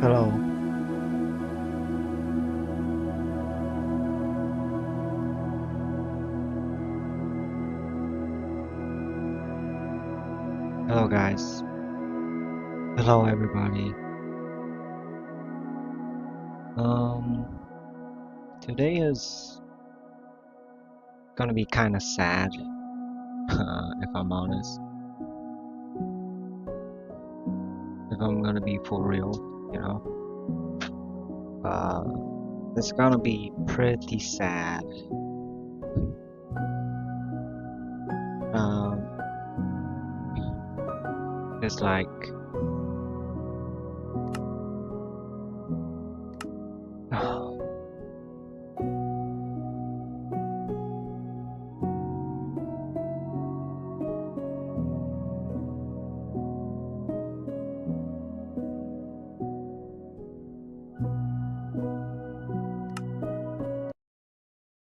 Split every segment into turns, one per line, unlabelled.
Hello. Hello, guys. Hello, everybody. Um, Today is gonna be kind of sad, if I'm honest. If I'm gonna be for real, you know. It's gonna be pretty sad. Um, it's like,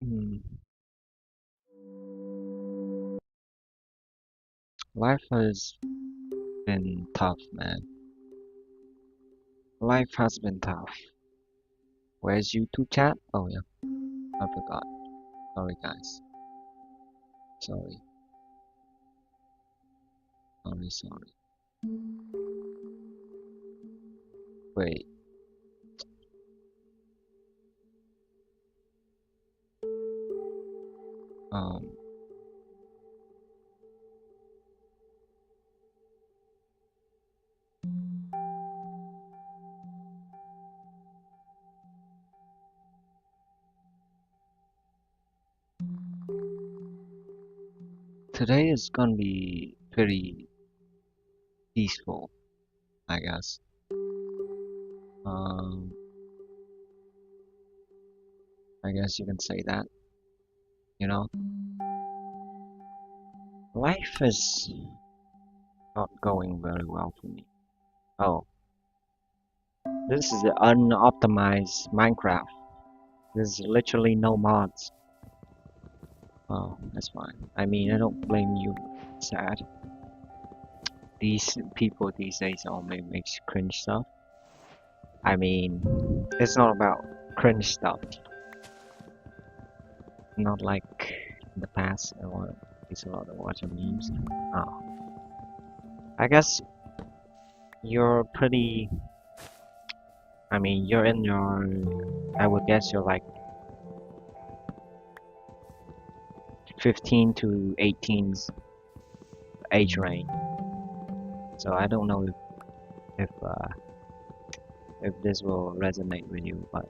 hmm, life has been tough, man. Life has been tough. Where's YouTube chat? Oh yeah, I forgot. Sorry, guys. Sorry, sorry. Wait. Um, Today is gonna be pretty peaceful, I guess. Um, I guess you can say that. You know, life is not going very well for me. Oh, this is the unoptimized Minecraft. There's literally no mods. Oh, that's fine. I mean, I don't blame you. Sad. These people these days only makes cringe stuff. I mean, it's not about cringe stuff. Not like in the past. It's a lot of watching memes. Oh, I guess you're pretty. I mean, you're in your. I would guess you're like 15 to 18's age range. So I don't know if this will resonate with you, but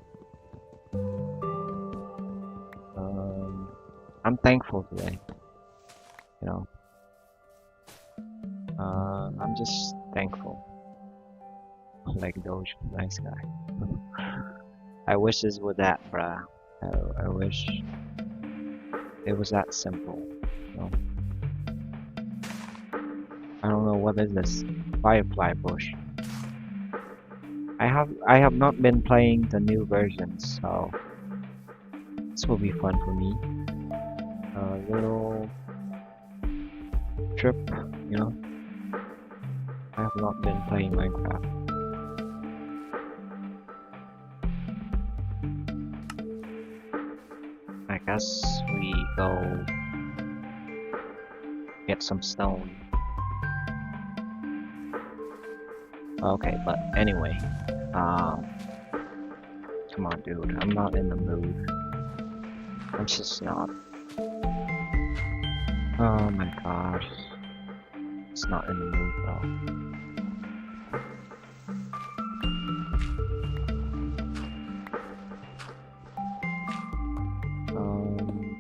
I'm thankful today. You know, I'm just thankful. Like those nice guy. I wish this was that, bruh. I wish it was that simple. You know? I don't know what is this firefly bush. I have not been playing the new versions, so this will be fun for me. A little trip, you know. I have not been playing Minecraft. I guess we go get some stone. Okay, but anyway, come on, dude. I'm not in the mood. I'm just not. Oh my god. It's not in the mood, though.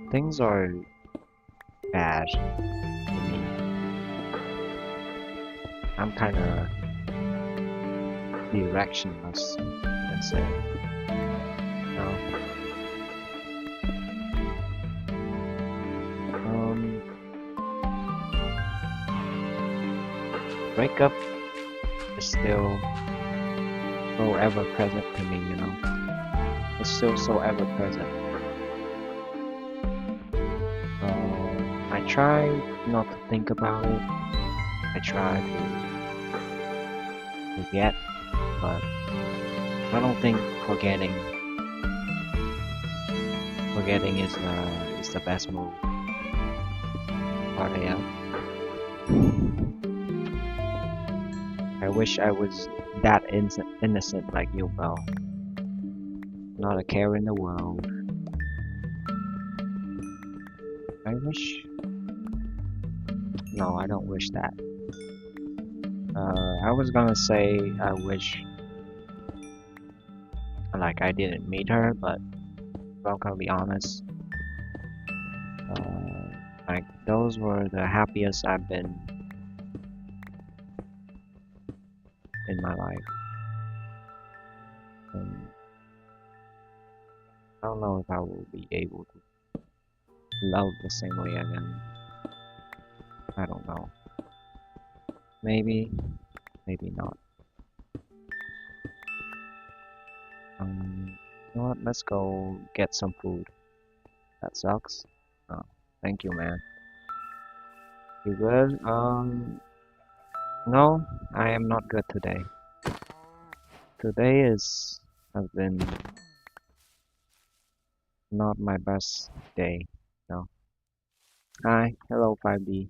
Things are bad for me. I'm kinda directionless, you can say. No. Breakup is still so ever present to me, you know. It's still so ever present. I try not to think about it. I try to forget, but I don't think forgetting forgetting is the best move. But yeah, I wish I was that innocent like you, Bro. Not a care in the world. I wish. No, I don't wish that. I was gonna say I wish like I didn't meet her, but I'm gonna be honest. Uh, like those were the happiest I've been in my life. And I don't know if I will be able to love the same way again. I don't know. Maybe, maybe not. You know what? Let's go get some food. That sucks. Oh, thank you, man. You good? No, I am not good today. Today has been not my best day. No. Hi, hello 5D.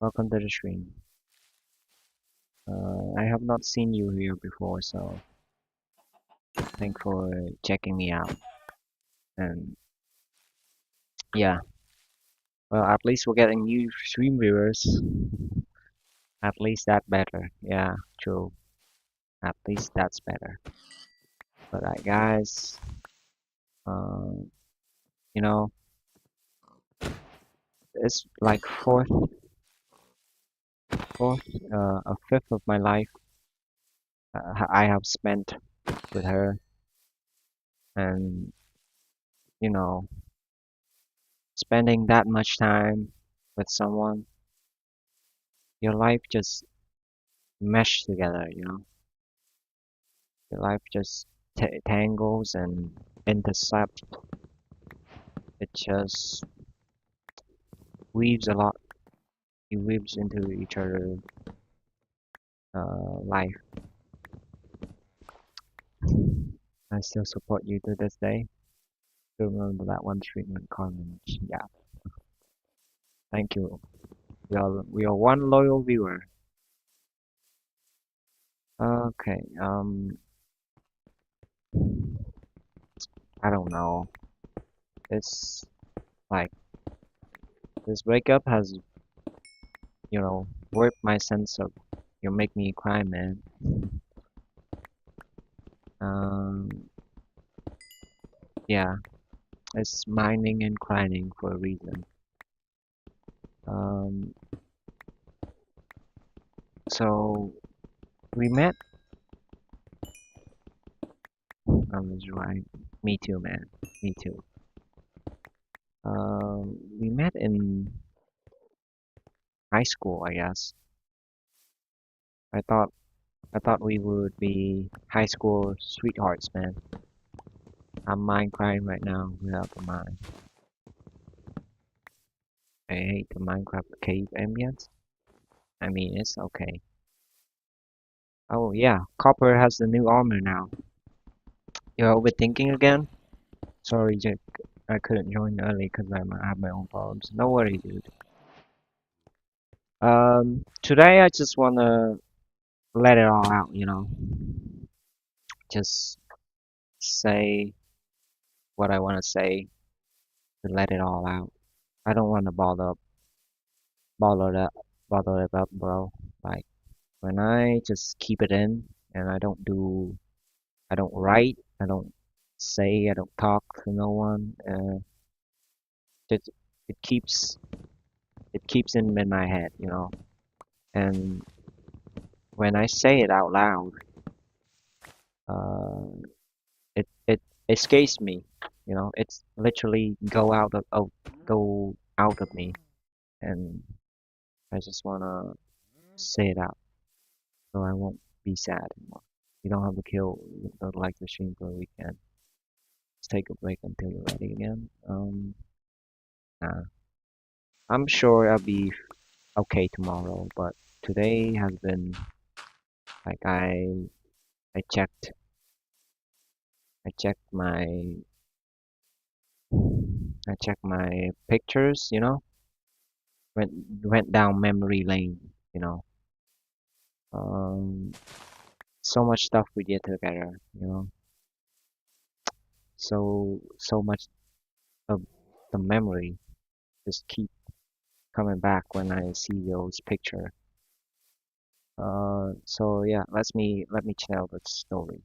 Welcome to the stream. I have not seen you here before, so thanks for checking me out. And yeah, well, at least we're getting new stream viewers. At least that better. Yeah, true. At least that's better. Alright, guys. Um, you know, it's like fourth, a fifth of my life I have spent with her, and you know, spending that much time with someone, your life just meshed together. You know, your life just tangles and intercept. It just weaves a lot. It weaves into each other life. I still support you to this day. Still remember that one treatment comment. Yeah, thank you. We are one loyal viewer. Okay, I don't know. It's like this breakup has, warped my sense of you make me cry, man. Um, yeah, it's mining and crying for a reason. Um, so we met. I was right. Me too, man. Me too. We met in high school, I guess. I thought I thought we would be high school sweethearts, man. I'm mind crying right now without the mind. I hate the Minecraft cave ambience. I mean, it's okay. Oh yeah, Copper has the new armor now. You're overthinking again? Sorry, Jake. I couldn't join early because I have my own problems. No worry, dude. Today I just wanna let it all out, Just say what I wanna say to let it all out. I don't wanna bother that, bother it up, bro. Like when I just keep it in and I don't write, I don't say, I don't talk to no one. It it keeps it keeps in my head, And when I say it out loud, uh, it escapes me, It's literally go out of me, and I just wanna say it out so I won't be sad anymore. You don't have to kill, don't like the stream for a weekend. Just take a break until you're ready again. Nah. I'm sure I'll be okay tomorrow, but today has been Like I checked I checked my I checked my pictures, went went down memory lane, you know. Um, so much stuff we did together, so much of the memory just keep coming back when I see those picture. So yeah, let me tell the story.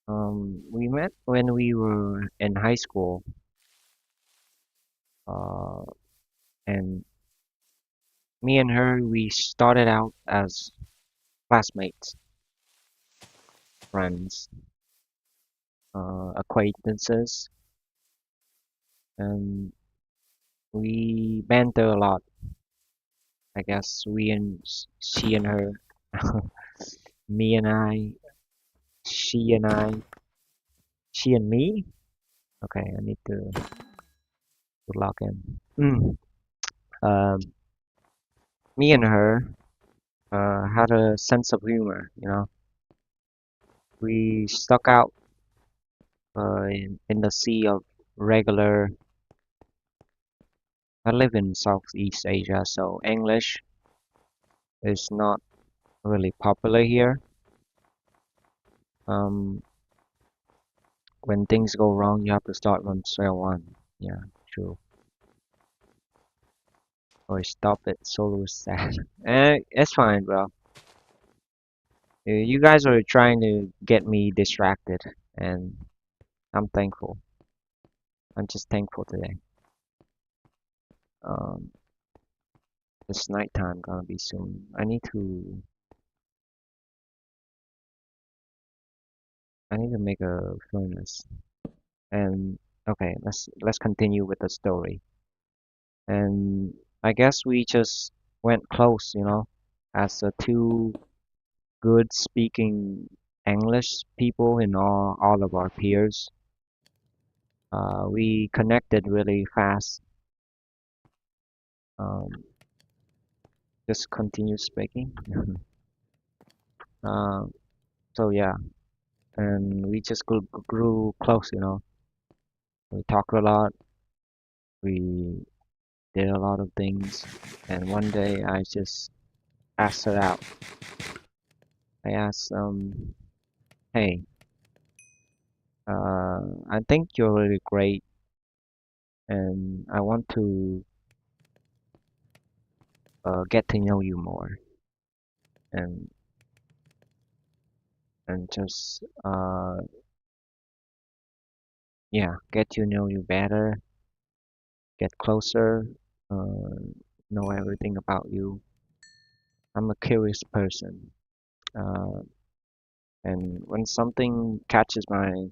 We met when we were in high school, uh, and me and her we started out as classmates, friends, acquaintances, and we banter a lot. I guess she and her, me and I, she and I, she and me. Okay, I need to log in. Um, Me and her had a sense of humor. We stuck out in the sea of regular. I live in Southeast Asia, so English is not really popular here. Um, when things go wrong, you have to start from square one. Yeah, true. Or stop it. Solo is sad. It's fine, bro. You guys are trying to get me distracted, and I'm thankful. I'm just thankful today. Um, it's nighttime gonna be soon. I need to make a furnace. And okay, let's continue with the story. And I guess we just went close, as two good speaking English people in all of our peers. We connected really fast. Um, just continue speaking. Uh, so yeah, and we just grew close, We talked a lot. We did a lot of things. And one day I just asked her out. I asked, hey, I think you're really great, and I want to get to know you more, and just yeah, get to know you better, get closer, know everything about you. I'm a curious person, uh, and when something catches my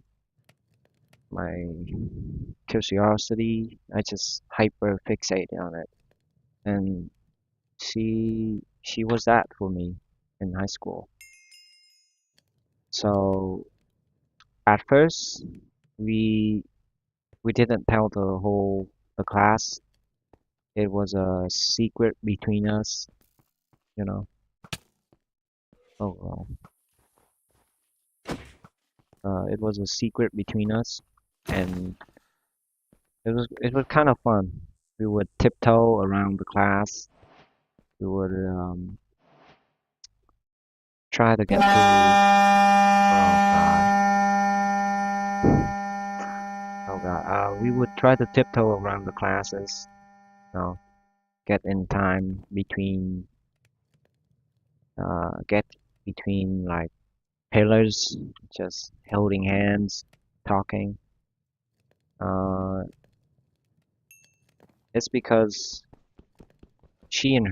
curiosity, I just hyper fixate on it. And she was that for me in high school. So at first we we didn't tell the class. It was a secret between us, you know. Oh well, it was a secret between us, and it was kind of fun. We would tiptoe around the class. We would try to get to. Oh God. Oh God. We would try to tiptoe around the classes. Get in time get between like pillars, just holding hands, talking. Uh, it's because me and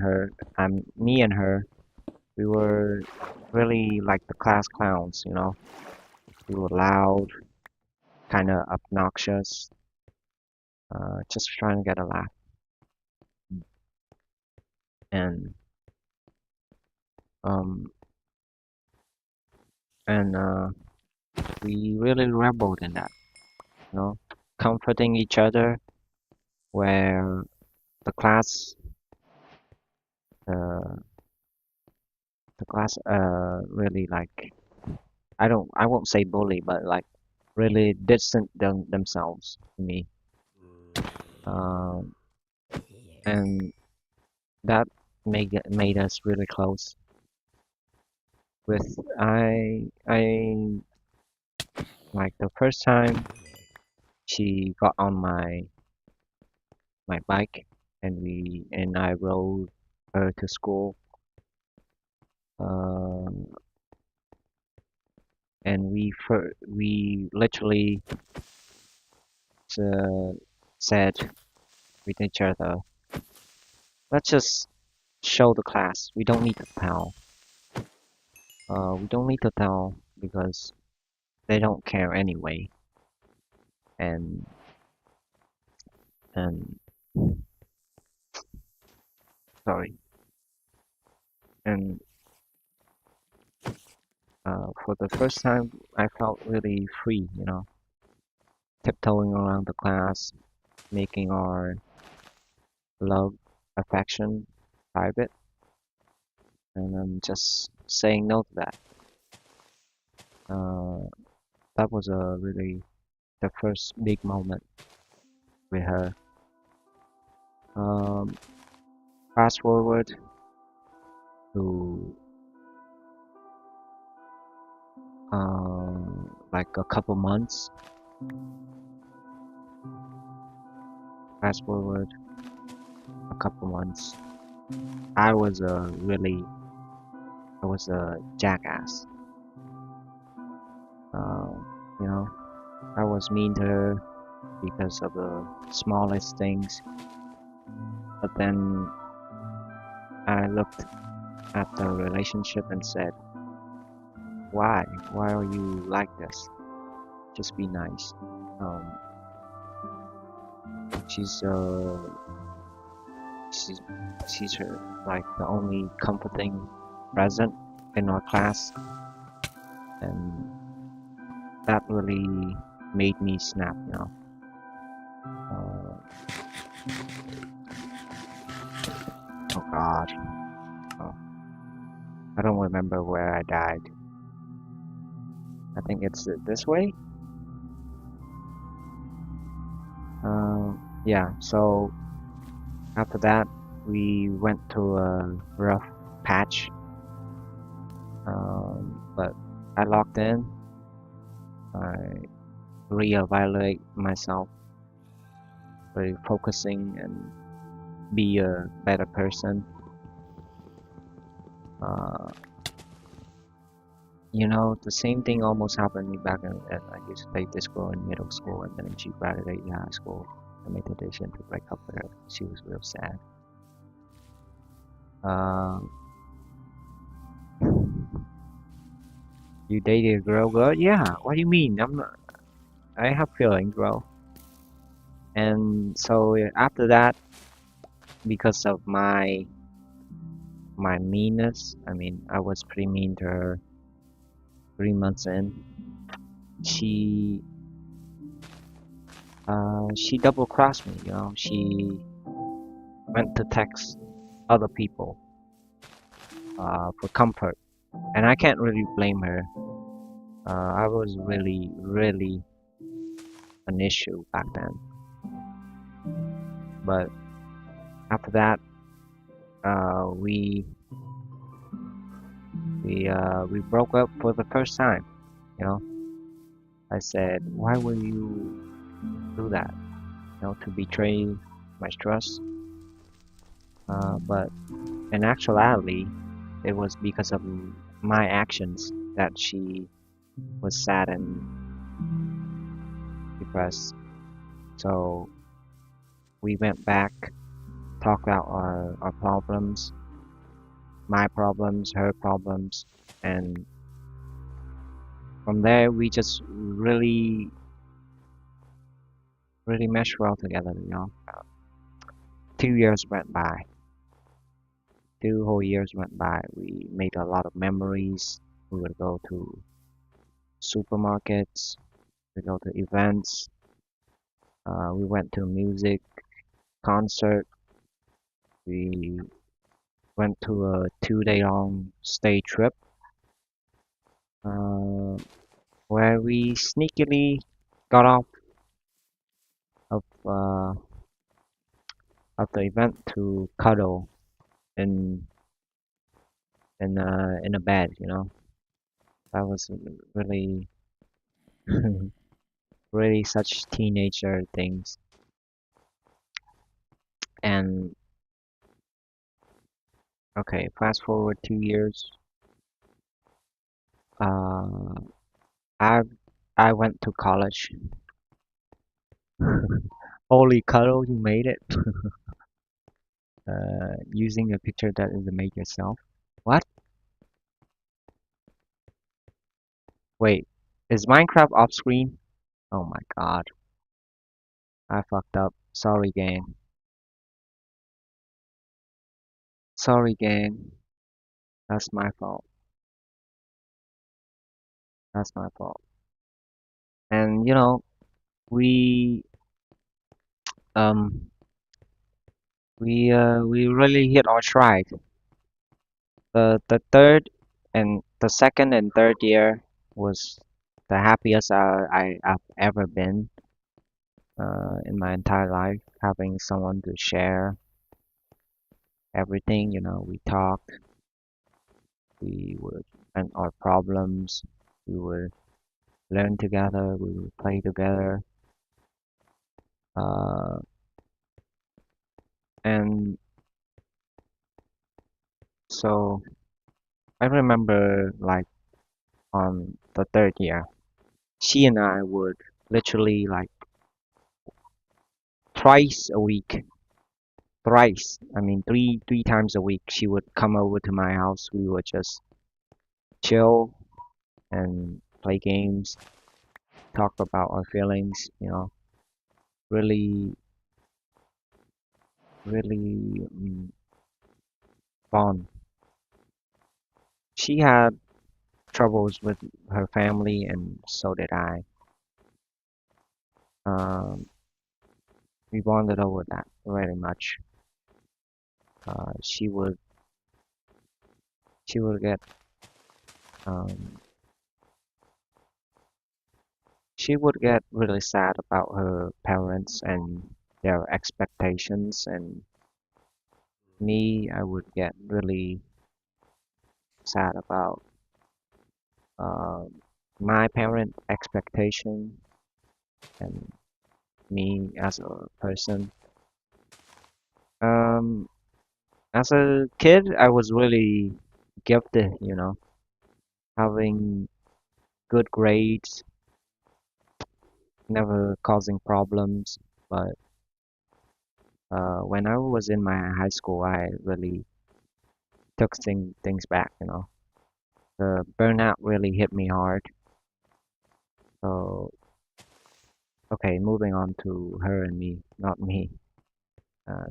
her, we were really like the class clowns, We were loud, kind of obnoxious, just trying to get a laugh. And um, and we really reveled in that, comforting each other where the class, uh, the class really like I won't say bully, but like really distant themselves to me. Um, and that made us really close. With I like the first time she got on my bike and I rode her to school. Um, and we literally uh, said with each other, let's just show the class. We don't need to tell. We don't need to tell because they don't care anyway. And and sorry. And for the first time, I felt really free. Tiptoeing around the class, making our love, affection private, and then just saying no to that. Uh, that was a really the first big moment with her. Um, Fast forward to like a couple months. Fast forward a couple months. I was a really I was a jackass. Uh, you know, I was mean to her because of the smallest things. But then I looked at the relationship and said, "Why? Why are you like this? Just be nice." Um, she's uh, she's she's her like the only comforting present in our class, and that really made me snap. Oh God, oh, I don't remember where I died. I think it's this way. Yeah. So after that, we went to a rough patch. But I locked in. I reevaluate myself, by focusing and be a better person. Uh, the same thing almost happened to me back I used to date this girl in middle school, and then she graduated high school. I made the decision to break up with her. She was real sad. Um, you dated a girl, girl? Yeah. What do you mean? I'm not. I have feelings, bro. And so after that, because of my meanness, I mean, I was pretty mean to her. 3 months in, she she double crossed me. She went to text other people for comfort, and I can't really blame her. I was really, really an issue back then. But after that, we broke up for the first time. You know, I said, "Why would you do that? To betray my trust." But in actuality, it was because of my actions that she was sad and depressed. So we went back, talked out our problems, my problems, her problems, and from there we just really, really meshed well together. 2 years went by. 2 whole years went by. We made a lot of memories. We would go to supermarkets, we go to events, we went to music concert, we went to a 2 day long stay trip uh, where we sneakily got off of the event to cuddle in in a bed. That was really really such teenager things. And okay, fast forward 2 years. Uh, I I went to college. Holy cuddle, you made it. Using a picture that is made yourself. What? Wait, is Minecraft off screen? Oh my god, I fucked up. Sorry, gang. Sorry, gang. That's my fault. That's my fault. And we um we really hit our stride. The third and the second and third year was the happiest I've ever been in my entire life, having someone to share everything. We talked, we would vent our problems, we would learn together, we would play together. Uh, and so I remember, like, on the third year, she and I would literally, like, twice a week, thrice, I mean three times a week, she would come over to my house. We would just chill and play games, talk about our feelings, really, really fun. She had troubles with her family, and so did I. Um, we bonded over that very much. Uh, she would she would get um, she would get really sad about her parents and their expectations, and me, I would get really sad about um my parent expectation and me as a person. Um, as a kid, I was really gifted, having good grades, never causing problems. But when I was in my high school, I really took things back. The burnout really hit me hard. So, okay, moving on to her and me, not me.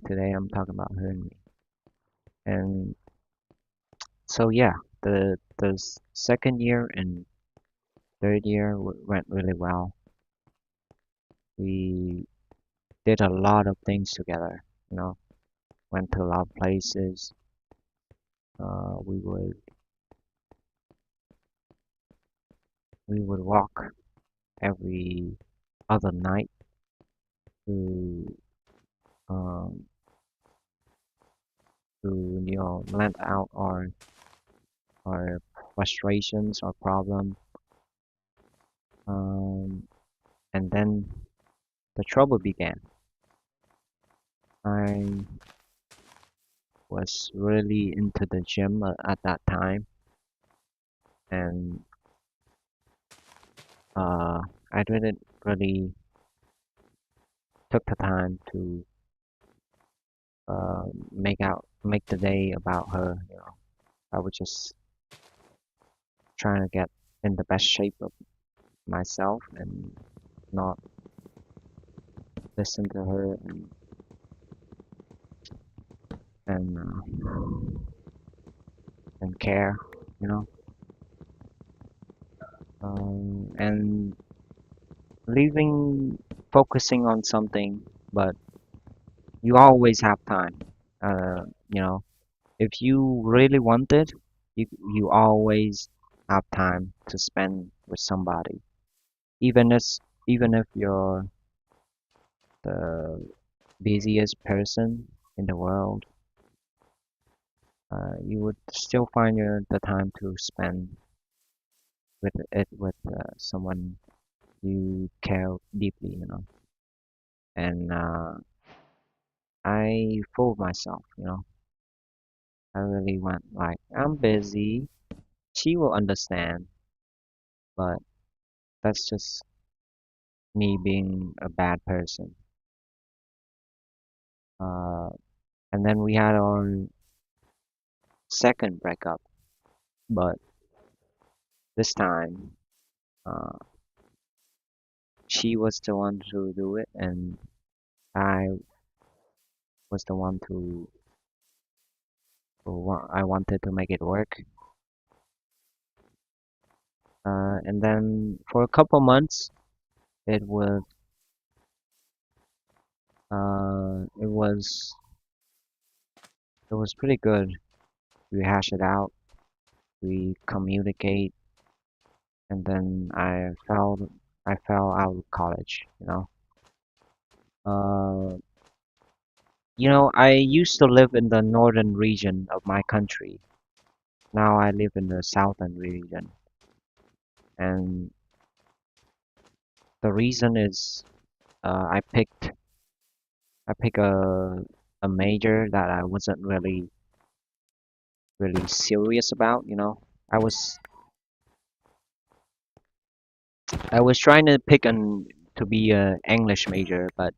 Today I'm talking about her and me. And so yeah, the second year and third year went really well. We did a lot of things together, you know, went to a lot of places. We would walk every other night to um, let out our frustrations, our problem. Um, and then the trouble began. I was really into the gym at that time, and uh, I didn't really took the time to make the day about her. I was just trying to get in the best shape of myself and not listen to her and care, you know. And leaving, focusing on something, but you always have time. You know, If you really want it, you always have time to spend with somebody. Even if even if you're the busiest person in the world, you would still find the time to spend with someone you care deeply, you know. And I fooled myself, you know. I really went like, I'm busy. She will understand, but that's just me being a bad person. Uh, and then we had our second breakup, but this time, uh, she was the one to do it, and I was the one I wanted to make it work. And then for a couple months, it was it was it was pretty good. We hash it out, we communicate, and then I fell out of college, you know. Uh, I used to live in the northern region of my country. Now I live in the southern region, and the reason is I picked a major that I wasn't really serious about, you know. I was I was trying to pick an to be a English major, but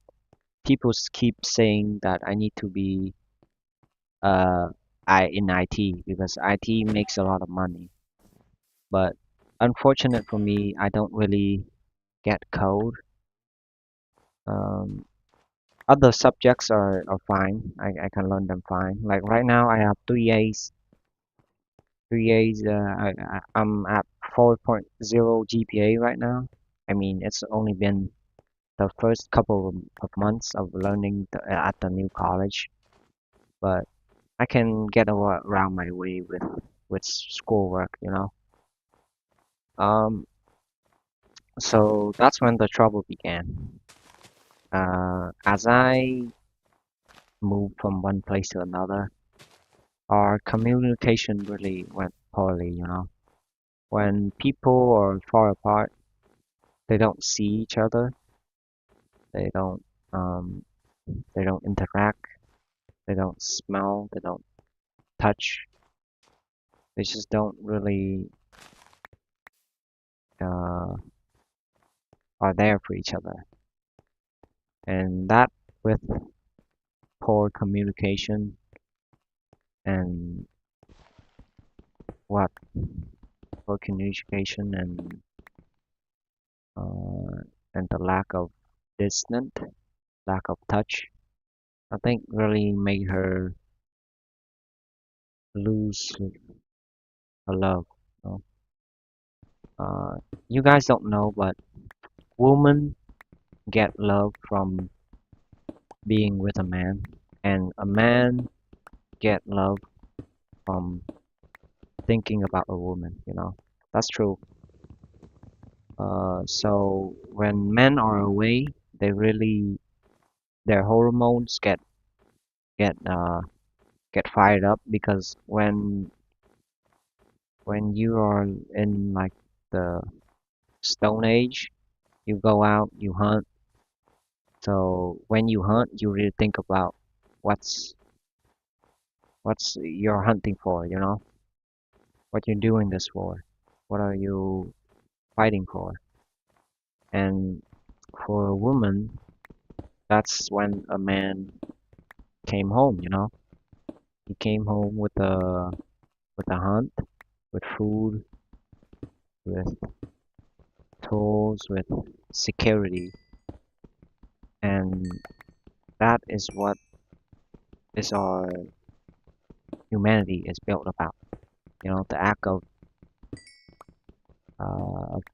people keep saying that I need to be uh I in IT because IT makes a lot of money. But unfortunate for me, I don't really get code. Um, Other subjects are fine. I can learn them fine. Like right now, I have three A's. Three A's. I'm at 4.0 GPA right now. I mean, it's only been the first couple of months of learning at the new college, but I can get around my way with schoolwork, you know. Um, so that's when the trouble began. As I moved from one place to another, our communication really went poorly, you know. When people are far apart, they don't see each other, they don't um, they don't interact, they don't smell, they don't touch, they just don't really uh, are there for each other. And that with poor communication and what poor communication uh, and the lack of distance, lack of touch, I think really made her lose her love. You know? You guys don't know, but women get love from being with a man, and a man get love from thinking about a woman. You know, that's true. So when men are away, they really their hormones get get fired up because when you are in like the stone age, you go out, you hunt. So when you hunt, you really think about what's what's you're hunting for, you know? What you're doing this for? What are you fighting for? And for a woman, that's when a man came home, you know? He came home with a hunt, with food, with tools, with security, and that is what is our humanity is built about. You know, the act of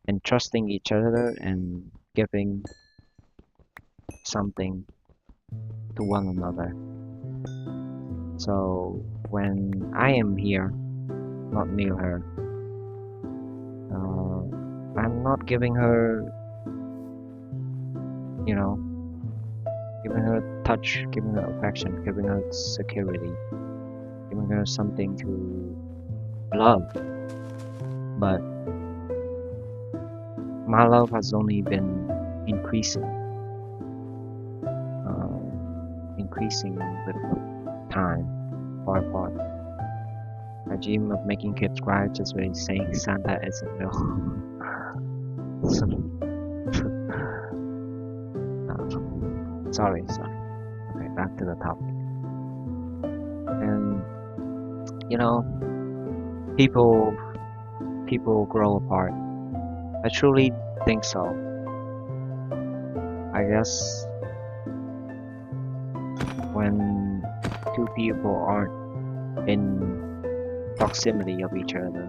entrusting each other and giving something to one another. So when I am here, not near her. I'm not giving her, you know, giving her touch, giving her affection, giving her security, giving her something to love. But my love has only been increasing, increasing with time, far apart. I dream of making kids cry just by saying Santa isn't real. Sorry. Okay, back to the topic. And you know, people grow apart. I truly think so. I guess when two people aren't in proximity of each other,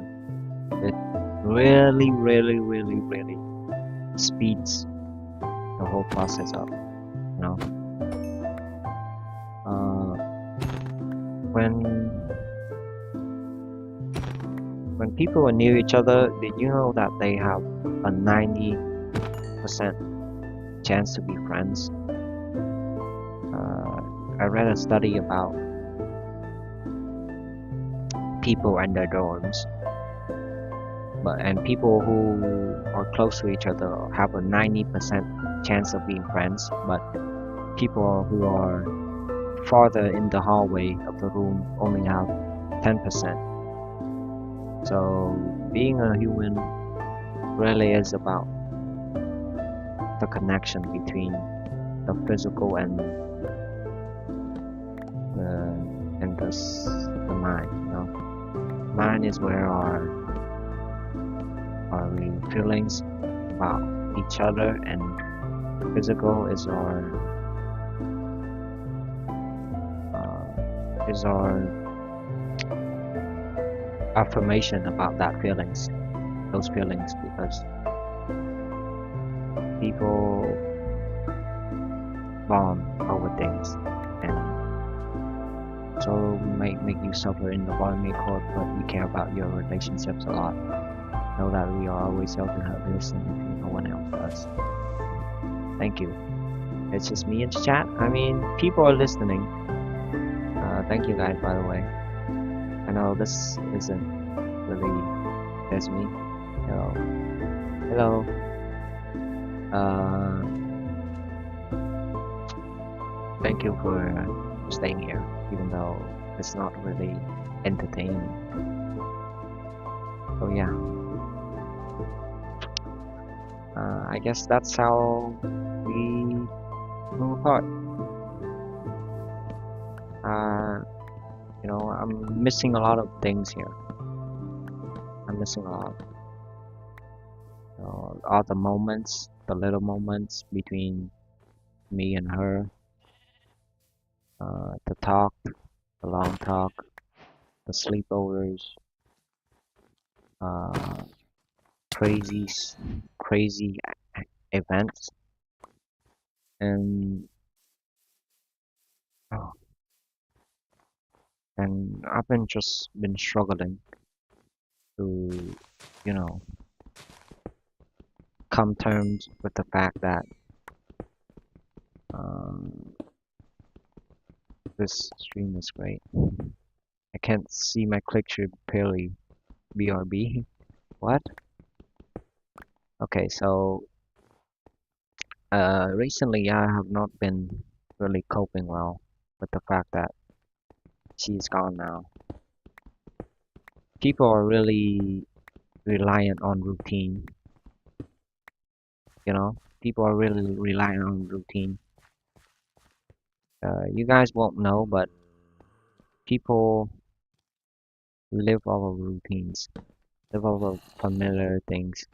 it really speeds the whole process up. You know, uh, when people are near each other, did you know that they have a 90% chance to be friends? I read a study about people and their dorms, and people who are close to each other have a 90% chance of being friends, but people who are farther in the hallway of the room only have 10%. So being a human really is about the connection between the physical and the mind. You know, mind is where our feelings about each other, and physical is our affirmation about those feelings, because people bond over things, and so might make you suffer in the bottoming court, but we care about your relationships a lot. Know that we are always helping her listen if no one else does. Thank you. It's just me in the chat. I mean, people are listening. Thank you guys, by the way. I know this isn't really just me. Hello. Thank you for staying here, even though it's not really entertaining. So yeah, I guess that's how we move apart. You know, I'm missing a lot of things here. I'm missing a lot. You know, all the moments, the little moments between me and her, the talk, the long talk, the sleepovers, crazy events, and oh, and I've been struggling to, you know, come terms with the fact that um, this stream is great. I can't see my click should barely BRB. What? Okay, so recently I have not been really coping well with the fact that she's gone now. People are really reliant on routine, you know? People are really reliant on routine. You guys won't know, but people live off of routines, live off of familiar things.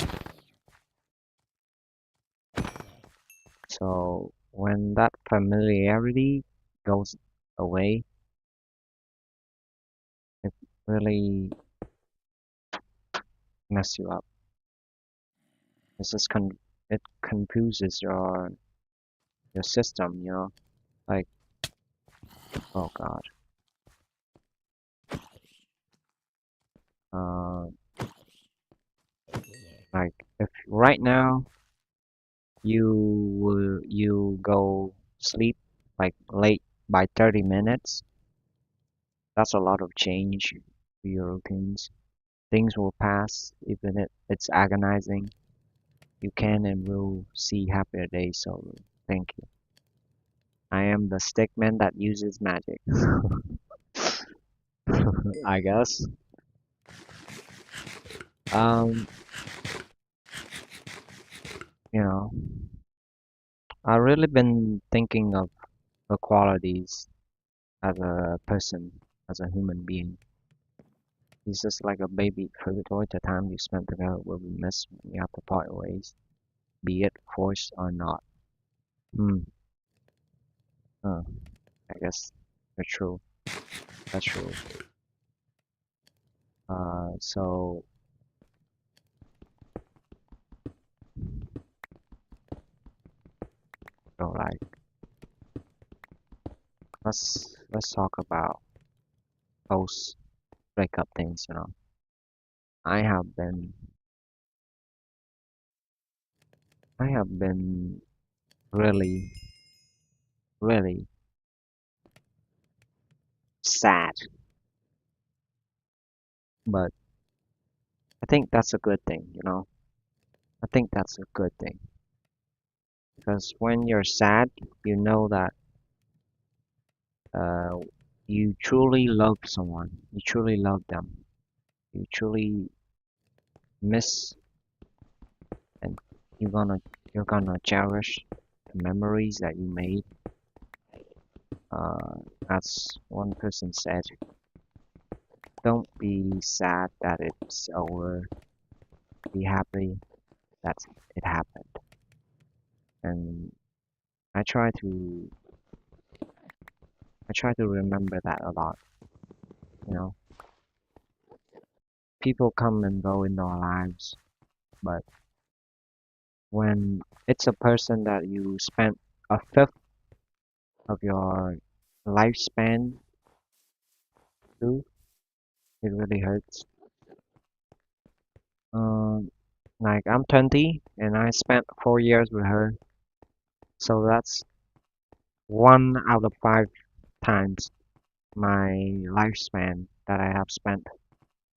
So when that familiarity goes away, it really messes you up. It's just it confuses your system, you know? Like, oh God. Like if right now you go sleep like late by 30 minutes, that's a lot of change to your routines. Things will pass, even if it's agonizing. You can and will see happier days, so thank you. I am the stickman that uses magic, I guess. Um, you know, I've really been thinking of the qualities as a person, as a human being. He's just like a baby purgatory. The time you spend together will be missed when you have to part ways, be it forced or not. Hmm. Huh. I guess that's true. That's true. So like let's talk about post breakup things. I have been I have been really really sad, but I think that's a good thing. I think that's a good thing because when you're sad, you know that uh, you truly love someone, you truly love them, you truly miss, and you're gonna you're gonna cherish the memories that you made. Uh, as one person said, don't be sad that it's over. Be happy that it happened. And I try to I try to remember that a lot. You know, people come and go in our lives, but when it's a person that you spent a fifth of your lifespan to, it really hurts. Um, like I'm 20 and I spent 4 years with her, so that's 1 out of 5 times my lifespan that I have spent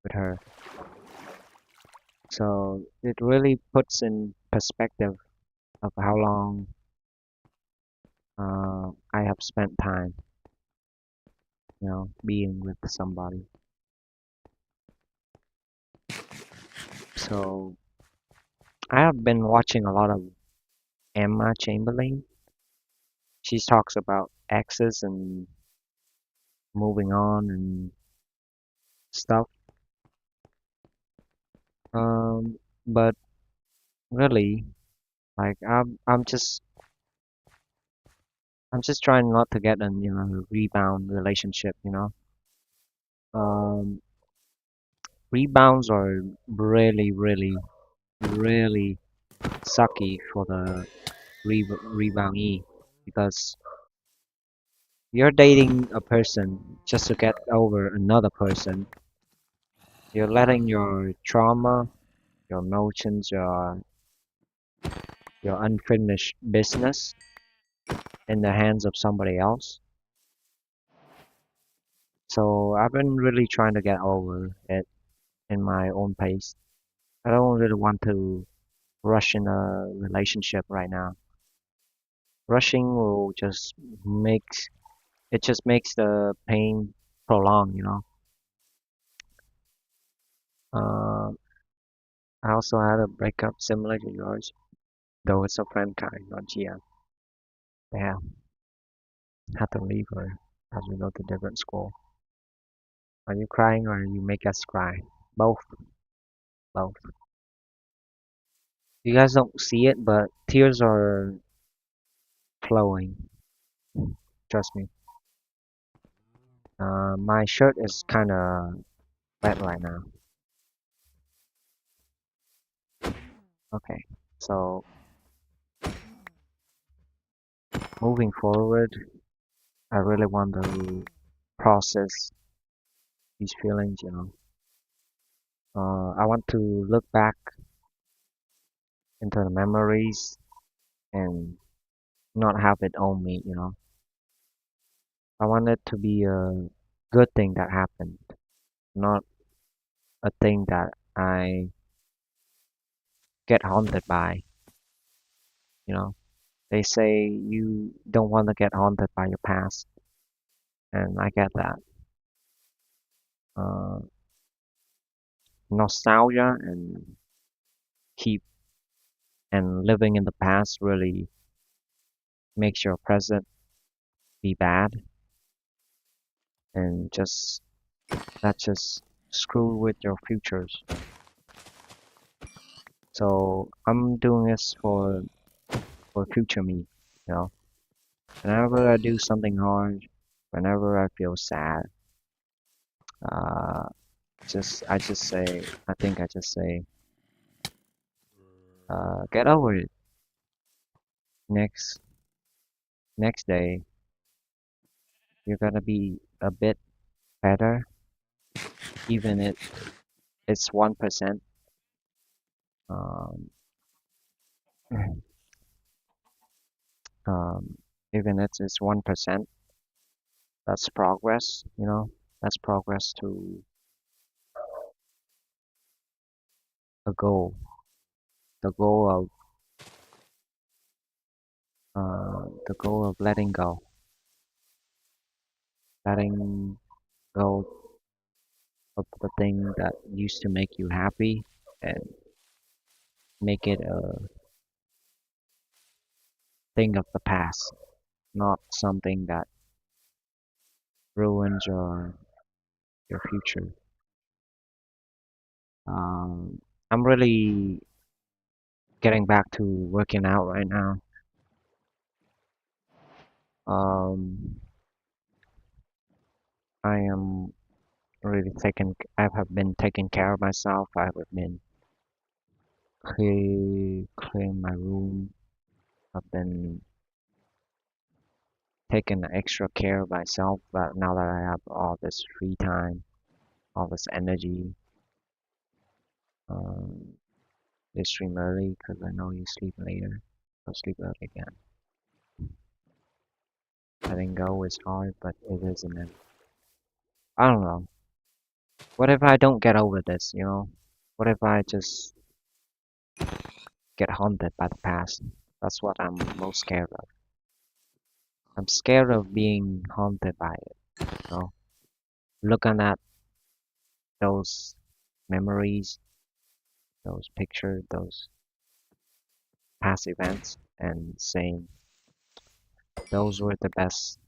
with her. So it really puts in perspective of how long I have spent time, being with somebody. So I have been watching a lot of Emma Chamberlain. She talks about exes and moving on and stuff. But really, like I'm just trying not to get an rebound relationship. Um, Rebounds are really, really, really sucky for the reboundee because you're dating a person just to get over another person. You're letting your trauma, your emotions, your unfinished business in the hands of somebody else. So I've been really trying to get over it in my own pace. I don't really want to rush in a relationship right now. Rushing will just makes it just makes the pain prolong. Uh, I also had a breakup similar to yours, though it's a friend kind, not GM. Yeah, had to leave her as we go to different school. Are you crying or you make us cry? Both, both. You guys don't see it, but tears are flowing. Trust me. My shirt is kind of wet right now. Okay, so moving forward, I really want to process these feelings. I want to look back into the memories and not have it own me, you know. I want it to be a good thing that happened, not a thing that I get haunted by, you know. They say you don't want to get haunted by your past, and I get that. Uh, Nostalgia and keep and living in the past really makes your present be bad, and just that just screw with your futures. So I'm doing this for future me, you know. Whenever I do something hard, whenever I feel sad, uh, I just say, I think I just say, get over it. Next next day, you're gonna be a bit better, even if it's 1%. Um, um, even if it's 1%, that's progress, you know. That's progress to a goal. The goal of letting go of the thing that used to make you happy and make it a thing of the past, not something that ruins your future. Um, I'm really getting back to working out right now. Um, I am really I have been taking care of myself. I have been clearing my room. I've been taking extra care of myself. But now that I have all this free time, all this energy, um, they stream early because I know you sleep later. So sleep early again. Letting go is hard, but it isn't. I don't know. What if I don't get over this, you know? What if I just get haunted by the past? That's what I'm most scared of. I'm scared of being haunted by it, you know? Looking at those memories, those pictures, those past events, and saying those were the best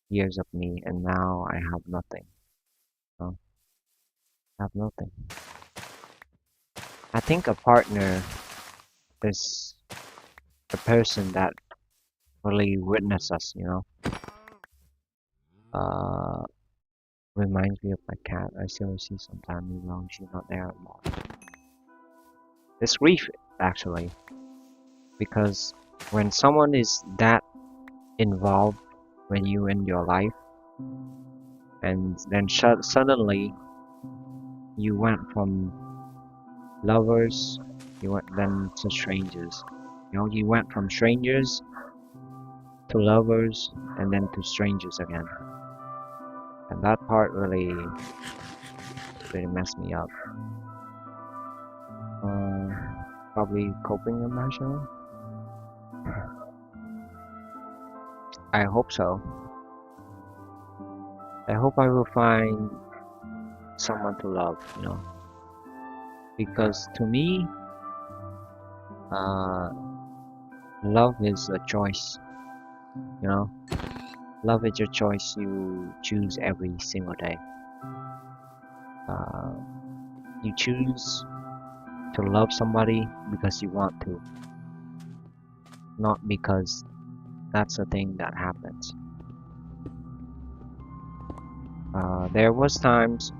years of me, and now I have nothing. You know? I have nothing. I think a partner is the person that really witness us, you know? Uh, Reminds me of my cat. I still see sometimes even though she's not there anymore. It's grief, actually, because when someone is that involved when you in your life, and then suddenly you went from lovers, you went then to strangers. You know, you went from strangers to lovers, and then to strangers again. And that part really messed me up. Uh, Probably coping emotional. I hope so. I hope I will find someone to love, you know, because to me, uh, love is a choice, you know. Love is your choice you choose every single day. Uh, you choose to love somebody because you want to, not because that's a thing that happens. There was times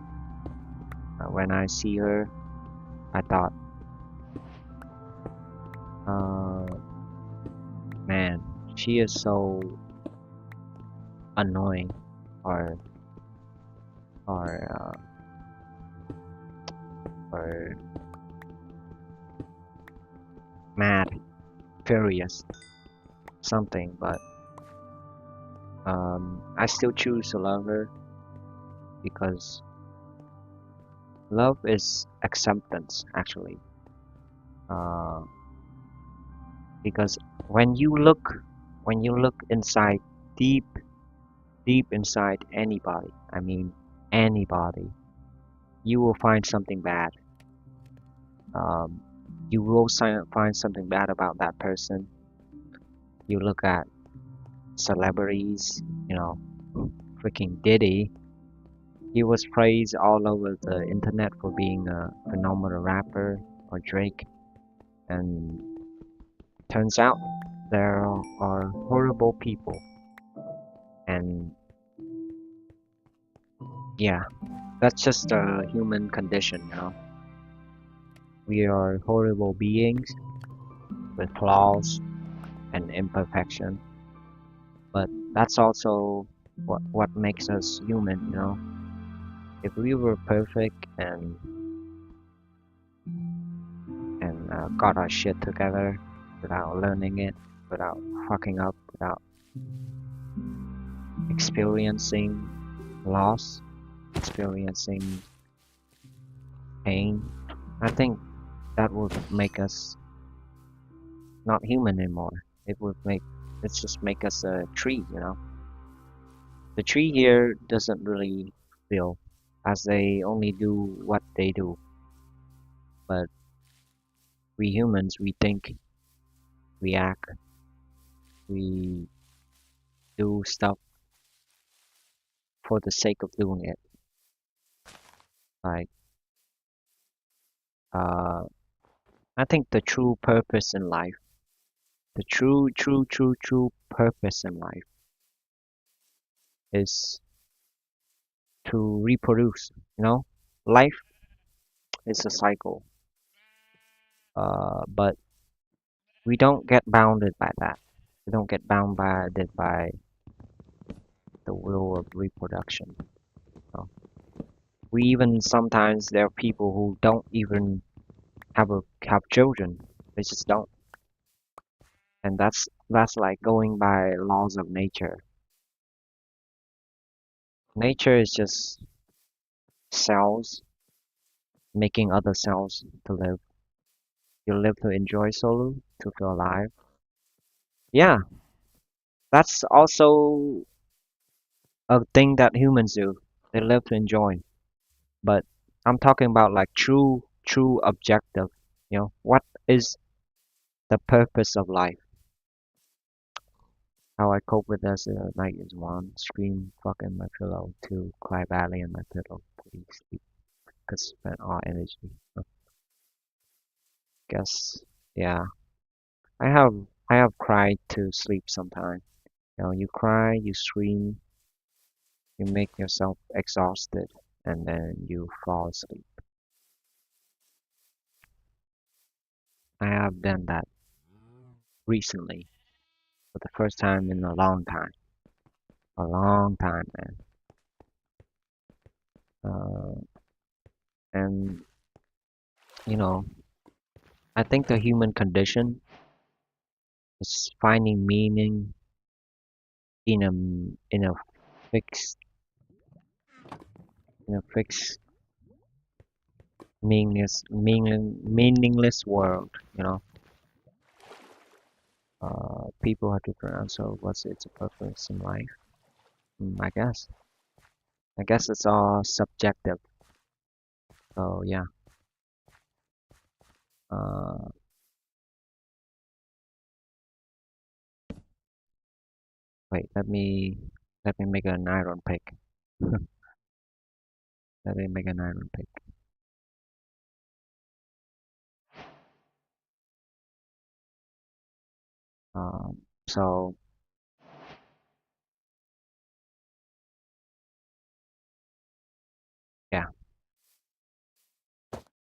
when I see her, I thought, uh, man, she is so annoying, or or or mad, furious, something, but I still choose to love her because love is acceptance, actually. Uh, because when you look, when you look inside, deep, deep inside anybody, I mean anybody, you will find something bad. Um, you will find something bad about that person. You look at celebrities, you know, freaking Diddy. He was praised all over the internet for being a phenomenal rapper, or Drake, and turns out there are horrible people. And yeah, that's just a human condition, you know. We are horrible beings with flaws and imperfection, but that's also what makes us human, you know. If we were perfect and got our shit together without learning it, without fucking up, without experiencing loss, experiencing pain, I think that would make us not human anymore. It's just make us a tree, you know. The tree here doesn't really feel, as they only do what they do. But we humans, we think, we act, we do stuff for the sake of doing it. Like, uh, I think the true purpose in life, the true purpose in life is to reproduce. You know, life is a cycle, but we don't get bounded by that. We don't get bound by it by the will of reproduction. You know? We even sometimes there are people who don't even have children. They just don't, and that's like going by laws of nature. Nature is just cells making other cells to live. You live to enjoy solo, to feel alive. Yeah, that's also a thing that humans do. They live to enjoy. But I'm talking about like true objective. You know, what is the purpose of life? How I cope with this night is one, scream fuck in my pillow, two, cry badly in my pillow, three, sleep, cause spend all energy. I guess, yeah. I have I have cried to sleep sometimes. You know, you cry, you scream, you make yourself exhausted, and then you fall asleep. I have done that recently for the first time in a long time. A long time, man. Uh, and you know, I think the human condition is finding meaning in a fixed fixed meaningless world. You know, people have different answer. What's its purpose in life? I guess it's all subjective. So yeah. Uh, wait. Let me make an iron pick. Let me make an iron pick. So yeah.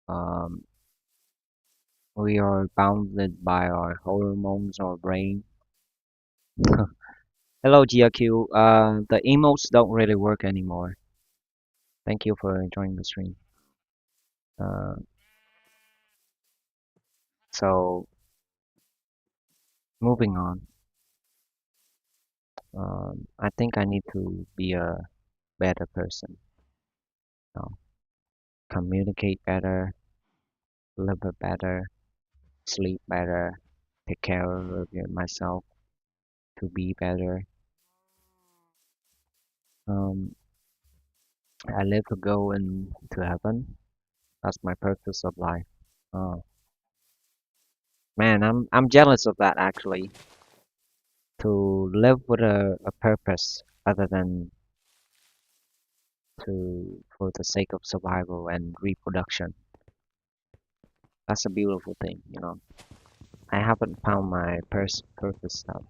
Um, we are bounded by our hormones or brain. Hello, GRQ. The emotes don't really work anymore. Thank you for joining the stream. Uh, so moving on. I think I need to be a better person. You know, communicate better, live better, sleep better, take care of myself to be better. Um, I live to go into heaven. That's my purpose of life. Oh man, I'm jealous of that actually. To live with a purpose other than to for the sake of survival and reproduction. That's a beautiful thing, you know. I haven't found my purpose though.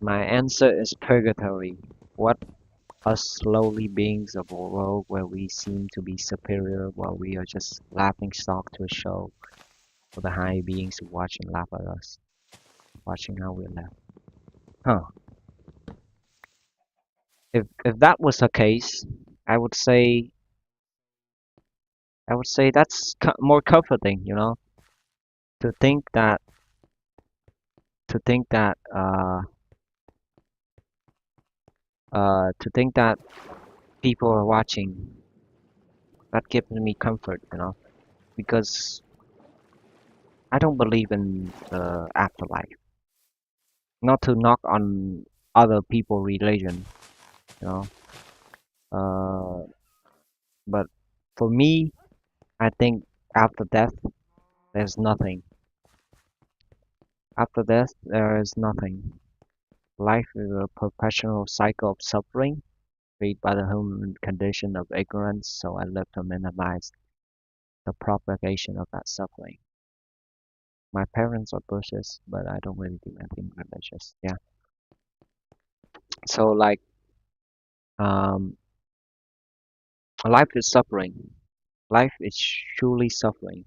My answer is purgatory. What us slowly beings of a world where we seem to be superior while we are just laughing stock to a show for the high beings who watch and laugh at us, watching how we live. Huh. If that was the case, I would say I would say that's more comforting, you know, to think that to think that people are watching. That gives me comfort, you know, because I don't believe in the afterlife. Not to knock on other people' religion, you know, uh, but for me, I think after death, there's nothing. After death, there is nothing. Life is a perpetual cycle of suffering created by the human condition of ignorance, so I live to minimize the propagation of that suffering. My parents are Buddhists, but I don't really do anything religious. Yeah. So like, um, life is suffering. Life is truly suffering.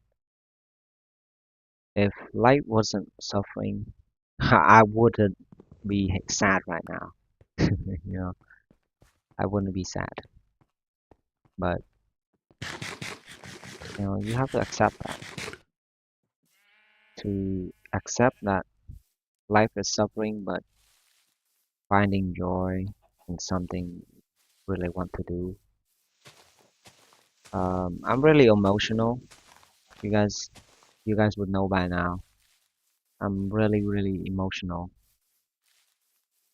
If life wasn't suffering, I wouldn't be sad right now. You know, I wouldn't be sad. But you know, you have to accept that. To accept that life is suffering, but finding joy in something really want to do. I'm really emotional. You guys, you guys would know by now. I'm really emotional.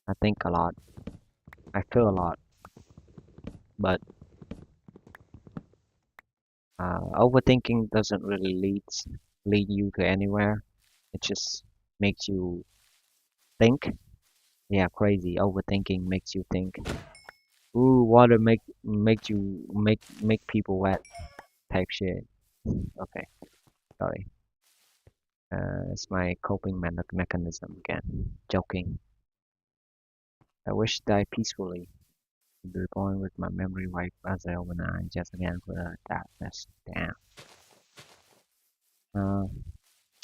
I think a lot. I feel a lot, but overthinking doesn't really lead you to anywhere. It just makes you think. Yeah, crazy. Overthinking makes you think. Ooh, water make people wet type shit. Okay, sorry. It's my coping mechanism again. Joking. I wish to die peacefully. To be born with my memory wiped as I open eyes just again for the darkness. Damn. Uh,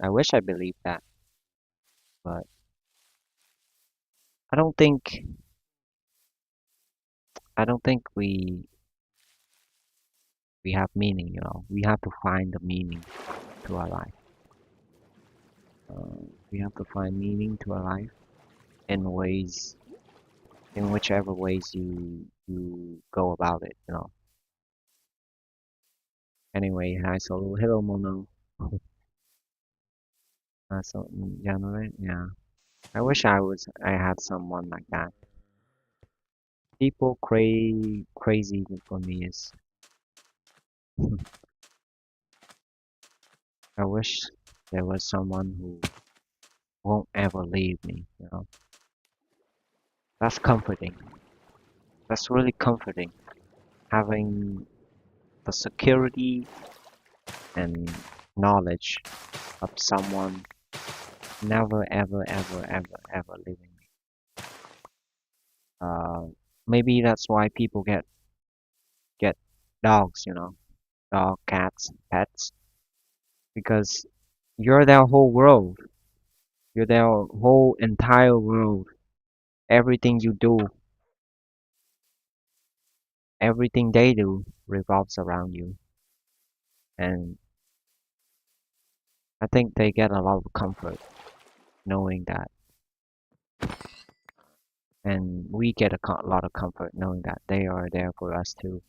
I wish I believed that, but I don't think I don't think we have meaning. You know, we have to find the meaning to our life. We have to find meaning to our life in ways, in whichever ways you go about it. You know. Anyway, hi, so hello, Mono. Yeah, no, right? Yeah. I wish I had someone like that. People crazy for me is I wish there was someone who won't ever leave me, you know. That's comforting. That's really comforting. Having the security and knowledge of someone never ever leaving me. Uh, maybe that's why people get dogs, you know, dog, cats, pets, because you're their whole world. You're their whole entire world. Everything you do, everything they do revolves around you. And I think they get a lot of comfort knowing that, and we get a lot of comfort knowing that they are there for us too.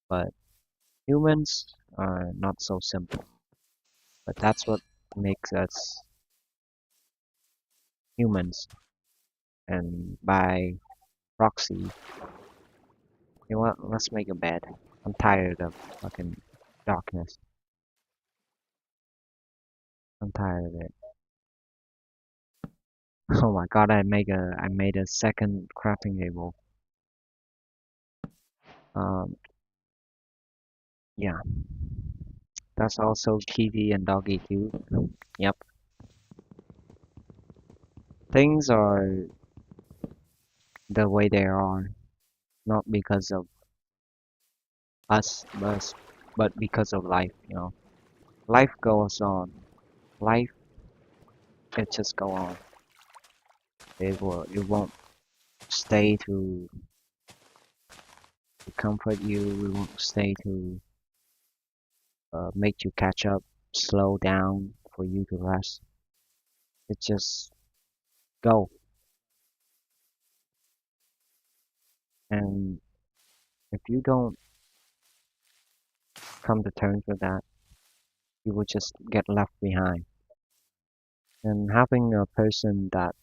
But humans are not so simple. But that's what makes us humans, and by proxy, you know what? Let's make a bed. I'm tired of fucking darkness. I'm tired of it. Oh my god, I made a second crafting table. Um, yeah, that's also Kitty and Doggy too. Yep, things are the way they are, not because of us, but because of life. You know, life goes on. Life, it just go on. It won't stay to comfort you. It won't stay to make you catch up, slow down for you to rest. It just go. And if you don't come to terms with that, you will just get left behind. And having a person that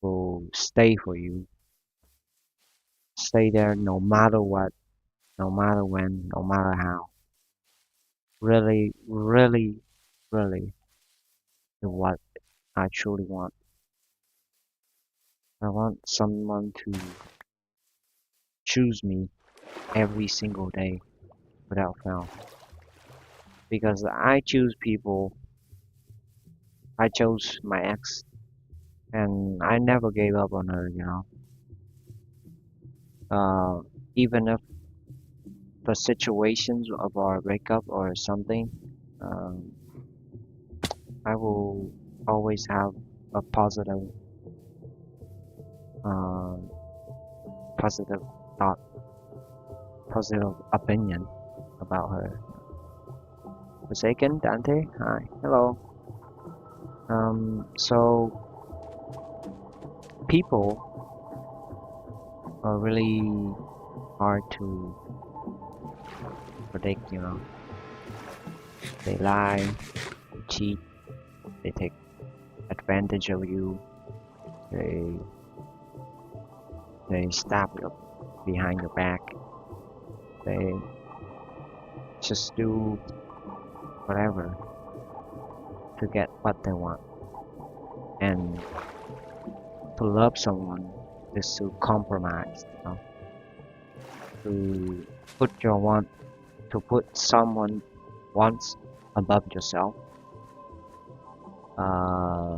will stay for you, stay there no matter what, no matter when, no matter how, really, really, really is what I truly want. I want someone to choose me every single day without fail. Because I choose people, I chose my ex, and I never gave up on her, you know. Even if the situations of our breakup or something, um, I will always have a uh, positive thought, positive opinion about her. Forsaken, Dante, hi, hello. So people are really hard to predict, you know. They lie, they cheat, they take advantage of you, they they stab you behind your back, they just do whatever to get what they want. And to love someone is to compromise, you know, to put your want, to put someone wants above yourself, uh,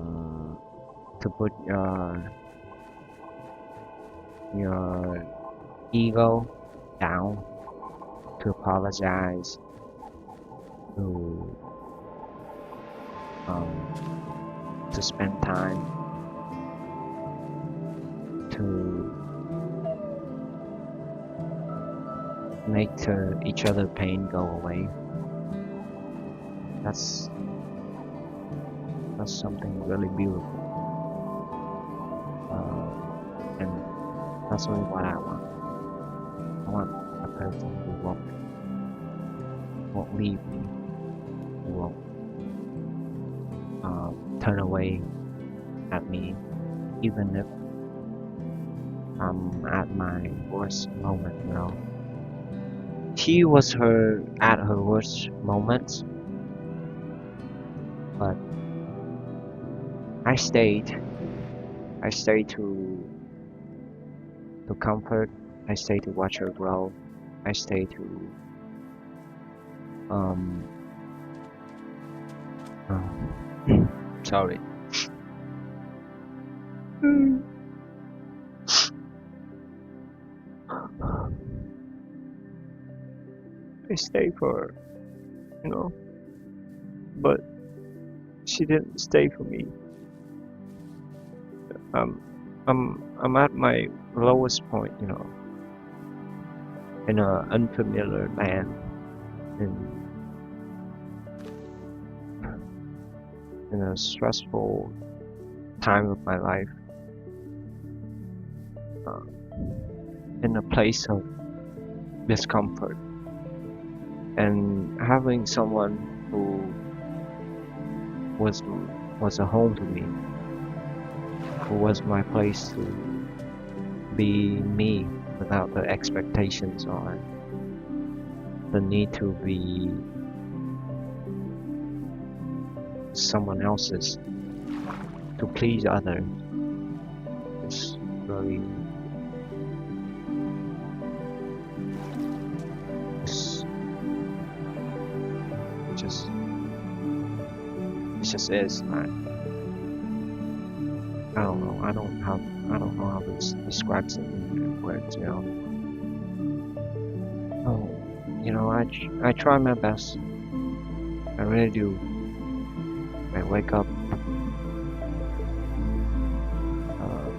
to put your ego down, to apologize, to spend time, to make each other pain go away. That's something really beautiful, and that's really what I want. I want a person who won't leave me, who won't turn away at me, even if I'm at my worst moment. You know, she was at her worst moments, but I stayed. I stayed to comfort. I stayed to watch her grow. I stayed to um. Sorry. I stayed for her, you know, but she didn't stay for me. Um, I'm at my lowest point, you know, in a unfamiliar land, in in a stressful time of my life uh, in a place of discomfort, and having someone who was was a home to me, who was my place to be me without the expectations or the need to be someone else's to please others. It's really it's just it just is, man. I don't know. I don't know how to describe it in words, you know. Oh, you know, I try my best. I really do. I wake up, uh,